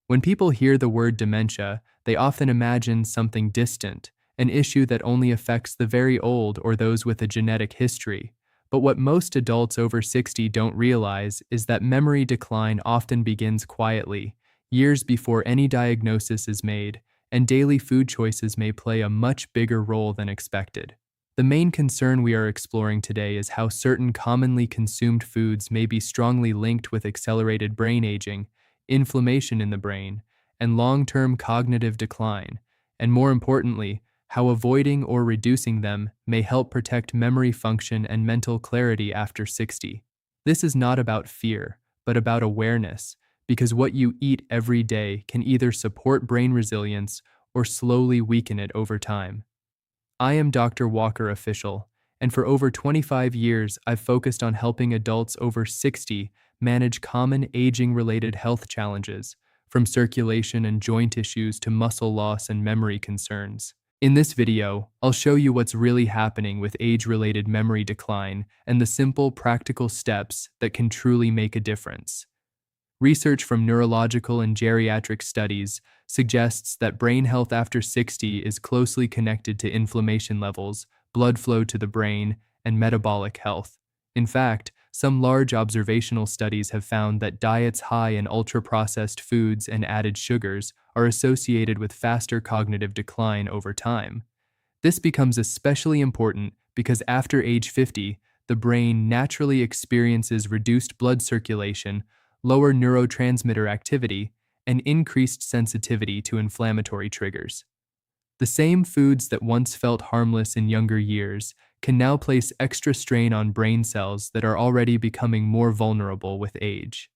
When people hear the word dementia, they often imagine something distant, an issue that only affects the very old or those with a genetic history. But what most adults over 60 don't realize is that memory decline often begins quietly, years before any diagnosis is made, and daily food choices may play a much bigger role than expected. The main concern we are exploring today is how certain commonly consumed foods may be strongly linked with accelerated brain aging, inflammation in the brain, and long-term cognitive decline, and more importantly, how avoiding or reducing them may help protect memory function and mental clarity after 60. This is not about fear, but about awareness, because what you eat every day can either support brain resilience or slowly weaken it over time. I am Dr. Walker Official, and for over 25 years I've focused on helping adults over 60 manage common aging-related health challenges, from circulation and joint issues to muscle loss and memory concerns. In this video, I'll show you what's really happening with age-related memory decline and the simple, practical steps that can truly make a difference. Research from neurological and geriatric studies suggests that brain health after 60 is closely connected to inflammation levels, blood flow to the brain, and metabolic health. In fact, some large observational studies have found that diets high in ultra-processed foods and added sugars are associated with faster cognitive decline over time. This becomes especially important because after age 50, the brain naturally experiences reduced blood circulation, lower neurotransmitter activity, and increased sensitivity to inflammatory triggers. The same foods that once felt harmless in younger years can now place extra strain on brain cells that are already becoming more vulnerable with age.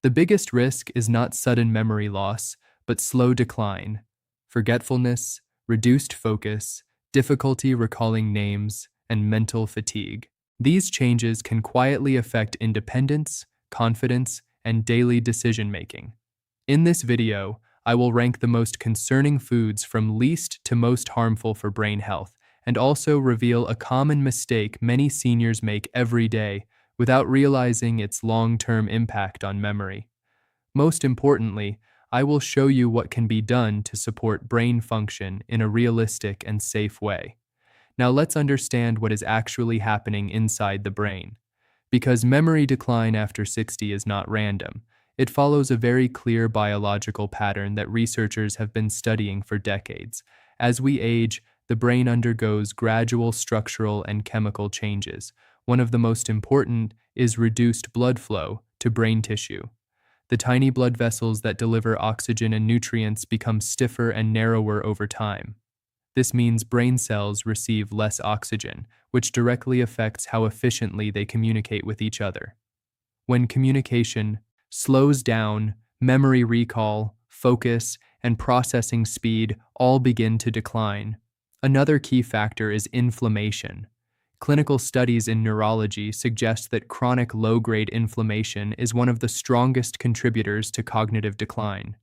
The biggest risk is not sudden memory loss, but slow decline, forgetfulness, reduced focus, difficulty recalling names, and mental fatigue. These changes can quietly affect independence, confidence, and daily decision-making. In this video, I will rank the most concerning foods from least to most harmful for brain health, and also reveal a common mistake many seniors make every day without realizing its long-term impact on memory. Most importantly, I will show you what can be done to support brain function in a realistic and safe way. Now let's understand what is actually happening inside the brain. Because memory decline after 60 is not random, it follows a very clear biological pattern that researchers have been studying for decades. As we age, the brain undergoes gradual structural and chemical changes. One of the most important is reduced blood flow to brain tissue. The tiny blood vessels that deliver oxygen and nutrients become stiffer and narrower over time. This means brain cells receive less oxygen, which directly affects how efficiently they communicate with each other. When communication slows down, memory recall, focus, and processing speed all begin to decline. Another key factor is inflammation. Clinical studies in neurology suggest that chronic low-grade inflammation is one of the strongest contributors to cognitive decline.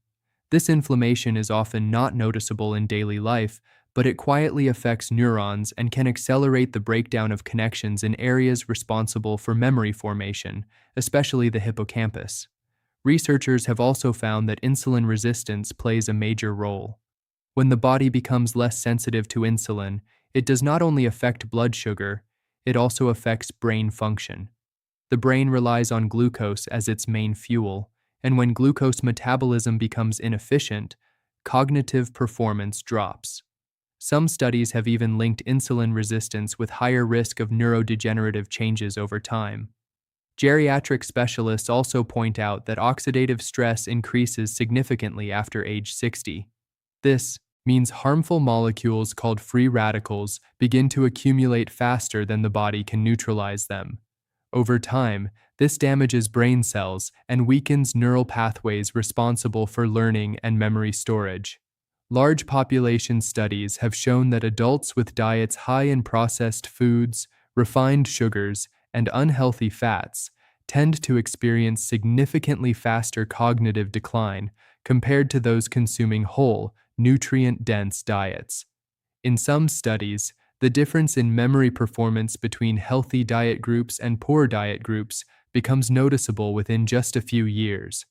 This inflammation is often not noticeable in daily life, but it quietly affects neurons and can accelerate the breakdown of connections in areas responsible for memory formation, especially the hippocampus. Researchers have also found that insulin resistance plays a major role. When the body becomes less sensitive to insulin, it does not only affect blood sugar, it also affects brain function. The brain relies on glucose as its main fuel, and when glucose metabolism becomes inefficient, cognitive performance drops. Some studies have even linked insulin resistance with higher risk of neurodegenerative changes over time. Geriatric specialists also point out that oxidative stress increases significantly after age 60. This means harmful molecules called free radicals begin to accumulate faster than the body can neutralize them. Over time, this damages brain cells and weakens neural pathways responsible for learning and memory storage. Large population studies have shown that adults with diets high in processed foods, refined sugars, and unhealthy fats tend to experience significantly faster cognitive decline compared to those consuming whole, nutrient-dense diets. In some studies, the difference in memory performance between healthy diet groups and poor diet groups becomes noticeable within just a few years.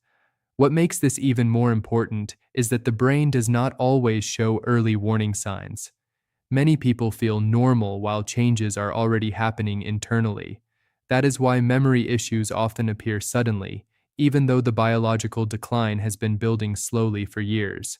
What makes this even more important is that the brain does not always show early warning signs. Many people feel normal while changes are already happening internally. That is why memory issues often appear suddenly, even though the biological decline has been building slowly for years.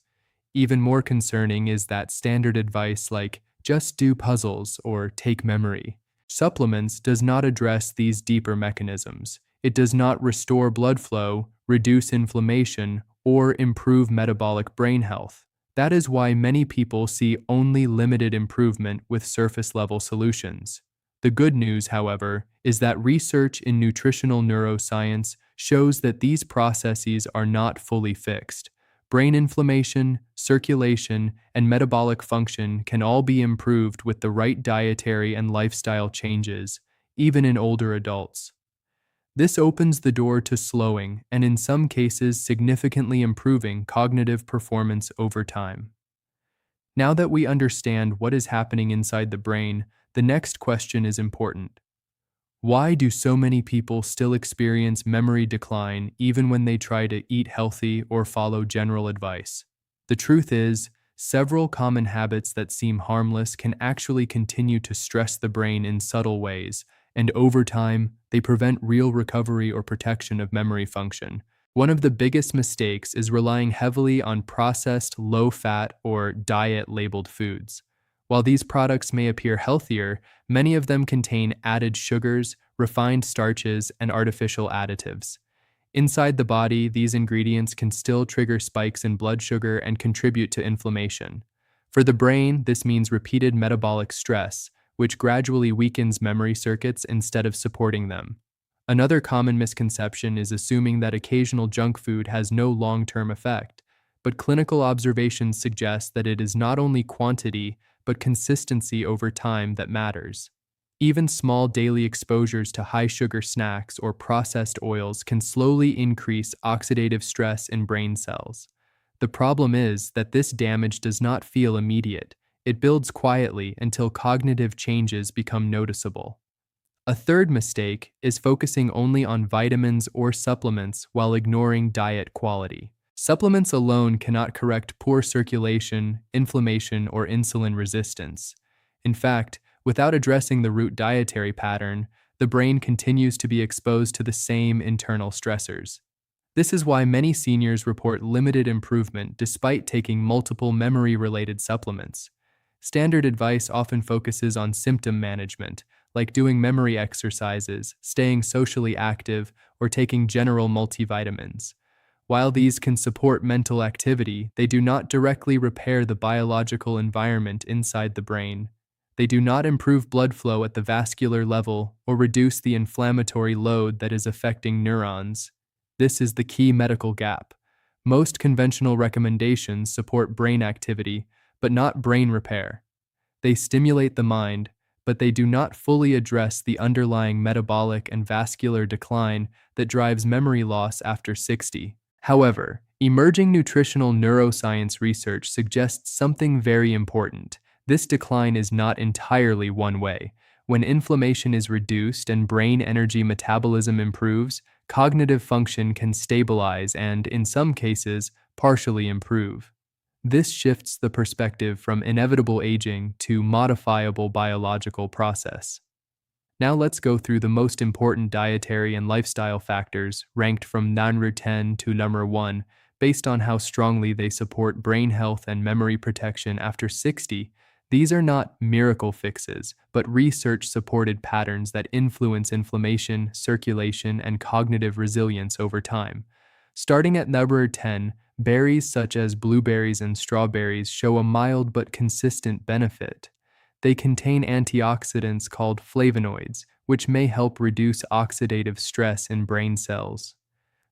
Even more concerning is that standard advice like just do puzzles or take memory supplements does not address these deeper mechanisms. It does not restore blood flow, reduce inflammation, or improve metabolic brain health. That is why many people see only limited improvement with surface level solutions. The good news, however, is that research in nutritional neuroscience shows that these processes are not fully fixed. Brain inflammation, circulation, and metabolic function can all be improved with the right dietary and lifestyle changes, even in older adults. This opens the door to slowing and, in some cases, significantly improving cognitive performance over time. Now that we understand what is happening inside the brain, the next question is important. Why do so many people still experience memory decline even when they try to eat healthy or follow general advice? The truth is, several common habits that seem harmless can actually continue to stress the brain in subtle ways, and over time, they prevent real recovery or protection of memory function. One of the biggest mistakes is relying heavily on processed, low-fat, or diet-labeled foods. While these products may appear healthier, many of them contain added sugars, refined starches, and artificial additives. Inside the body, these ingredients can still trigger spikes in blood sugar and contribute to inflammation. For the brain, this means repeated metabolic stress, which gradually weakens memory circuits instead of supporting them. Another common misconception is assuming that occasional junk food has no long-term effect, but clinical observations suggest that it is not only quantity, but consistency over time that matters. Even small daily exposures to high-sugar snacks or processed oils can slowly increase oxidative stress in brain cells. The problem is that this damage does not feel immediate. It builds quietly until cognitive changes become noticeable. A third mistake is focusing only on vitamins or supplements while ignoring diet quality. Supplements alone cannot correct poor circulation, inflammation, or insulin resistance. In fact, without addressing the root dietary pattern, the brain continues to be exposed to the same internal stressors. This is why many seniors report limited improvement despite taking multiple memory-related supplements. Standard advice often focuses on symptom management, like doing memory exercises, staying socially active, or taking general multivitamins. While these can support mental activity, they do not directly repair the biological environment inside the brain. They do not improve blood flow at the vascular level or reduce the inflammatory load that is affecting neurons. This is the key medical gap. Most conventional recommendations support brain activity, but not brain repair. They stimulate the mind, but they do not fully address the underlying metabolic and vascular decline that drives memory loss after 60. However, emerging nutritional neuroscience research suggests something very important. This decline is not entirely one way. When inflammation is reduced and brain energy metabolism improves, cognitive function can stabilize and, in some cases, partially improve. This shifts the perspective from inevitable aging to modifiable biological process. Now let's go through the most important dietary and lifestyle factors ranked from number 10 to number 1 based on how strongly they support brain health and memory protection after 60. These are not miracle fixes, but research-supported patterns that influence inflammation, circulation, and cognitive resilience over time. Starting at number 10, berries such as blueberries and strawberries show a mild but consistent benefit. They contain antioxidants called flavonoids, which may help reduce oxidative stress in brain cells.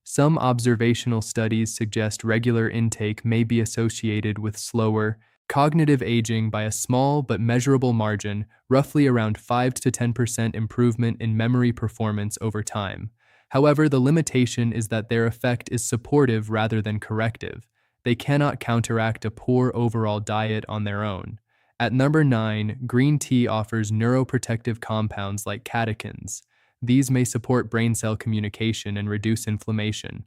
Some observational studies suggest regular intake may be associated with slower, cognitive aging by a small but measurable margin, roughly around 5 to 10% improvement in memory performance over time. However, the limitation is that their effect is supportive rather than corrective. They cannot counteract a poor overall diet on their own. At number 9, green tea offers neuroprotective compounds like catechins. These may support brain cell communication and reduce inflammation.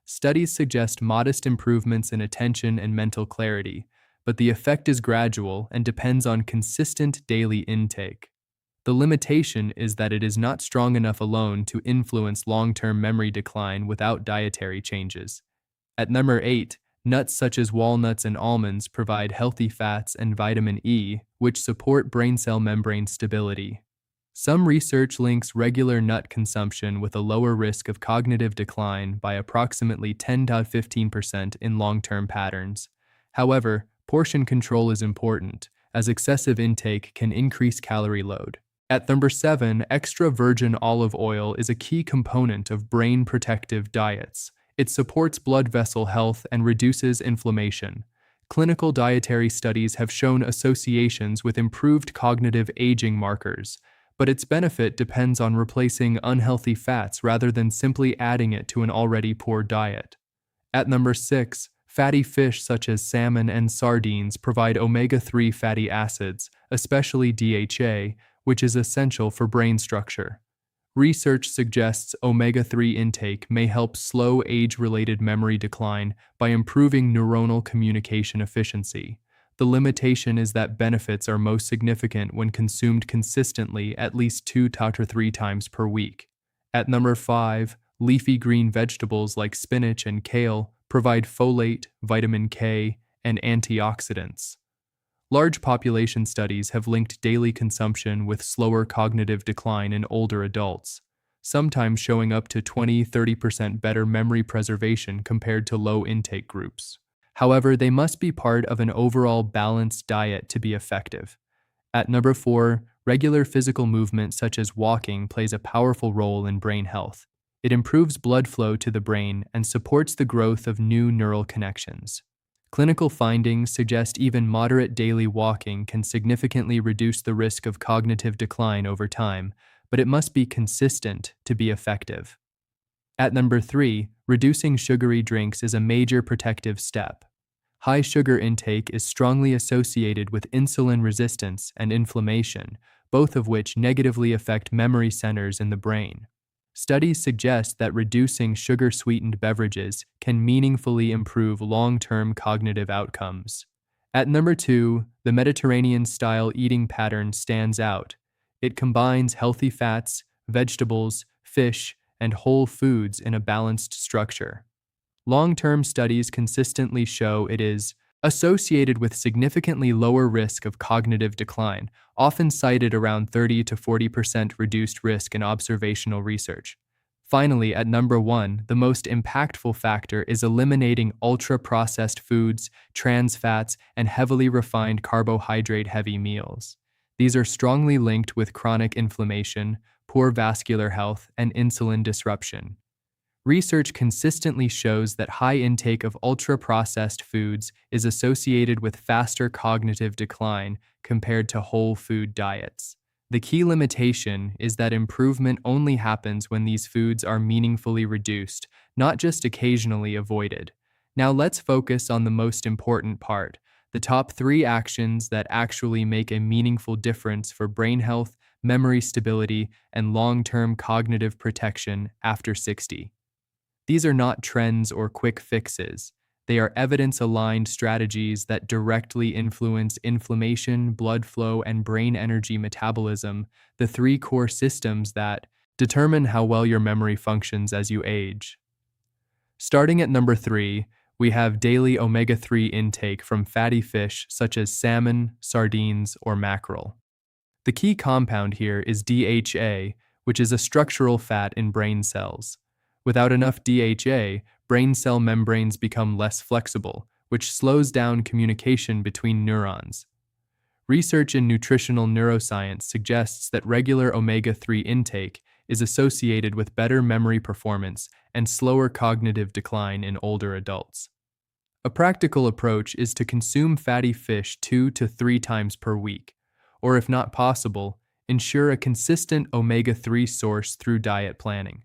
Studies suggest modest improvements in attention and mental clarity, but the effect is gradual and depends on consistent daily intake. The limitation is that it is not strong enough alone to influence long-term memory decline without dietary changes. At number 8, nuts such as walnuts and almonds provide healthy fats and vitamin E, which support brain cell membrane stability. Some research links regular nut consumption with a lower risk of cognitive decline by approximately 10 to 15% in long-term patterns. However, portion control is important, as excessive intake can increase calorie load. At number 7, extra virgin olive oil is a key component of brain protective diets. It supports blood vessel health and reduces inflammation. Clinical dietary studies have shown associations with improved cognitive aging markers, but its benefit depends on replacing unhealthy fats rather than simply adding it to an already poor diet. At number 6, fatty fish such as salmon and sardines provide omega-3 fatty acids, especially DHA, which is essential for brain structure. Research suggests omega-3 intake may help slow age-related memory decline by improving neuronal communication efficiency. The limitation is that benefits are most significant when consumed consistently at least 2 to 3 times per week. At number 5, leafy green vegetables like spinach and kale provide folate, vitamin K, and antioxidants. Large population studies have linked daily consumption with slower cognitive decline in older adults, sometimes showing up to 20–30% better memory preservation compared to low intake groups. However, they must be part of an overall balanced diet to be effective. At number 4, regular physical movement such as walking plays a powerful role in brain health. It improves blood flow to the brain and supports the growth of new neural connections. Clinical findings suggest even moderate daily walking can significantly reduce the risk of cognitive decline over time, but it must be consistent to be effective. At number 3, reducing sugary drinks is a major protective step. High sugar intake is strongly associated with insulin resistance and inflammation, both of which negatively affect memory centers in the brain. Studies suggest that reducing sugar-sweetened beverages can meaningfully improve long-term cognitive outcomes. At number 2, the Mediterranean-style eating pattern stands out. It combines healthy fats, vegetables, fish, and whole foods in a balanced structure. Long-term studies consistently show it is associated with significantly lower risk of cognitive decline, often cited around 30 to 40% reduced risk in observational research. Finally, at number 1, the most impactful factor is eliminating ultra-processed foods, trans fats, and heavily refined carbohydrate-heavy meals. These are strongly linked with chronic inflammation, poor vascular health, and insulin disruption. Research consistently shows that high intake of ultra-processed foods is associated with faster cognitive decline compared to whole food diets. The key limitation is that improvement only happens when these foods are meaningfully reduced, not just occasionally avoided. Now let's focus on the most important part, the top 3 actions that actually make a meaningful difference for brain health, memory stability, and long-term cognitive protection after 60. These are not trends or quick fixes. They are evidence-aligned strategies that directly influence inflammation, blood flow, and brain energy metabolism, the 3 core systems that determine how well your memory functions as you age. Starting at number 3, we have daily omega-3 intake from fatty fish such as salmon, sardines, or mackerel. The key compound here is DHA, which is a structural fat in brain cells. Without enough DHA, brain cell membranes become less flexible, which slows down communication between neurons. Research in nutritional neuroscience suggests that regular omega-3 intake is associated with better memory performance and slower cognitive decline in older adults. A practical approach is to consume fatty fish 2 to 3 times per week, or if not possible, ensure a consistent omega-3 source through diet planning.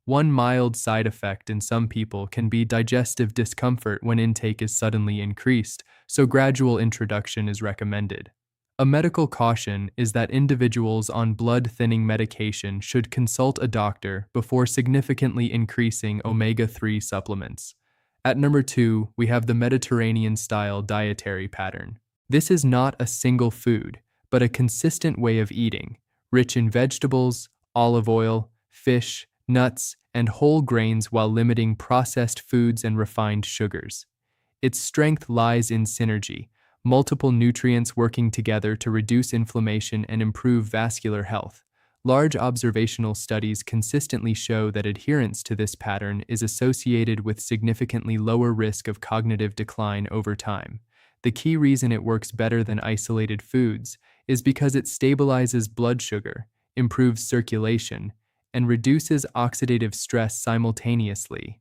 One mild side effect in some people can be digestive discomfort when intake is suddenly increased, so gradual introduction is recommended. A medical caution is that individuals on blood-thinning medication should consult a doctor before significantly increasing omega-3 supplements. At number 2, we have the Mediterranean-style dietary pattern. This is not a single food, but a consistent way of eating, rich in vegetables, olive oil, fish, nuts, and whole grains while limiting processed foods and refined sugars. Its strength lies in synergy, multiple nutrients working together to reduce inflammation and improve vascular health. Large observational studies consistently show that adherence to this pattern is associated with significantly lower risk of cognitive decline over time. The key reason it works better than isolated foods is because it stabilizes blood sugar, improves circulation, and reduces oxidative stress simultaneously.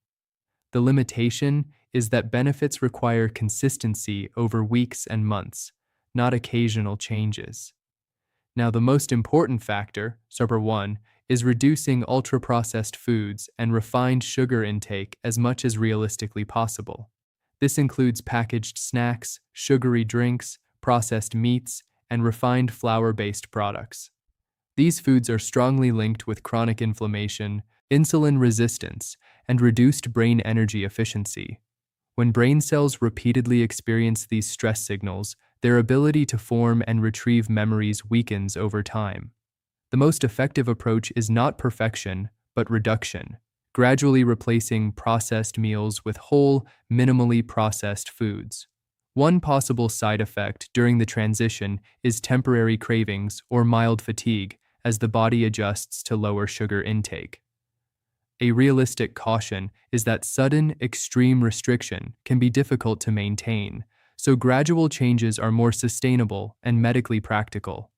The limitation is that benefits require consistency over weeks and months, not occasional changes. Now, the most important factor, number 1, is reducing ultra-processed foods and refined sugar intake as much as realistically possible. This includes packaged snacks, sugary drinks, processed meats, and refined flour-based products. These foods are strongly linked with chronic inflammation, insulin resistance, and reduced brain energy efficiency. When brain cells repeatedly experience these stress signals, their ability to form and retrieve memories weakens over time. The most effective approach is not perfection, but reduction, gradually replacing processed meals with whole, minimally processed foods. One possible side effect during the transition is temporary cravings or mild fatigue as the body adjusts to lower sugar intake. A realistic caution is that sudden, extreme restriction can be difficult to maintain, so gradual changes are more sustainable and medically practical.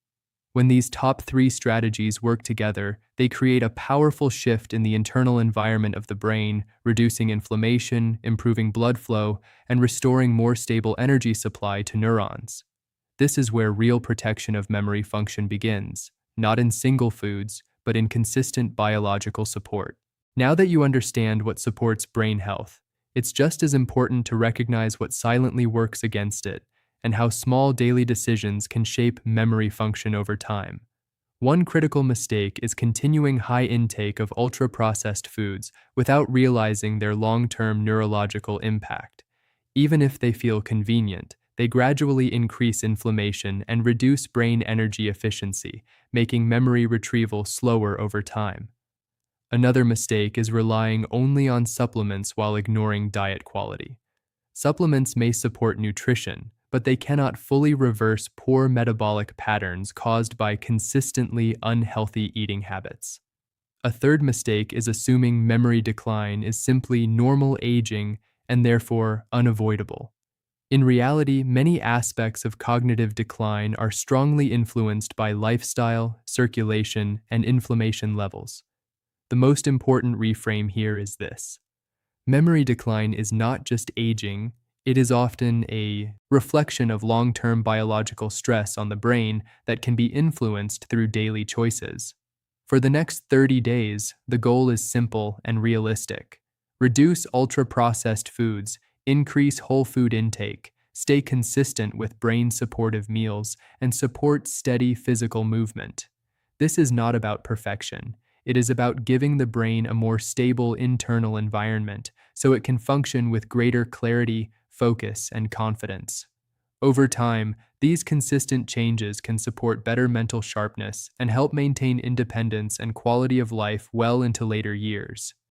When these top 3 strategies work together, they create a powerful shift in the internal environment of the brain, reducing inflammation, improving blood flow, and restoring more stable energy supply to neurons. This is where real protection of memory function begins, not in single foods, but in consistent biological support. Now that you understand what supports brain health, it's just as important to recognize what silently works against it and how small daily decisions can shape memory function over time. One critical mistake is continuing high intake of ultra-processed foods without realizing their long-term neurological impact. Even if they feel convenient, they gradually increase inflammation and reduce brain energy efficiency, making memory retrieval slower over time. Another mistake is relying only on supplements while ignoring diet quality. Supplements may support nutrition, but they cannot fully reverse poor metabolic patterns caused by consistently unhealthy eating habits. A third mistake is assuming memory decline is simply normal aging and therefore unavoidable. In reality, many aspects of cognitive decline are strongly influenced by lifestyle, circulation, and inflammation levels. The most important reframe here is this: memory decline is not just aging, it is often a reflection of long-term biological stress on the brain that can be influenced through daily choices. For the next 30 days, the goal is simple and realistic. Reduce ultra-processed foods, increase whole food intake, stay consistent with brain-supportive meals, and support steady physical movement. This is not about perfection. It is about giving the brain a more stable internal environment so it can function with greater clarity, focus, and confidence. Over time, these consistent changes can support better mental sharpness and help maintain independence and quality of life well into later years.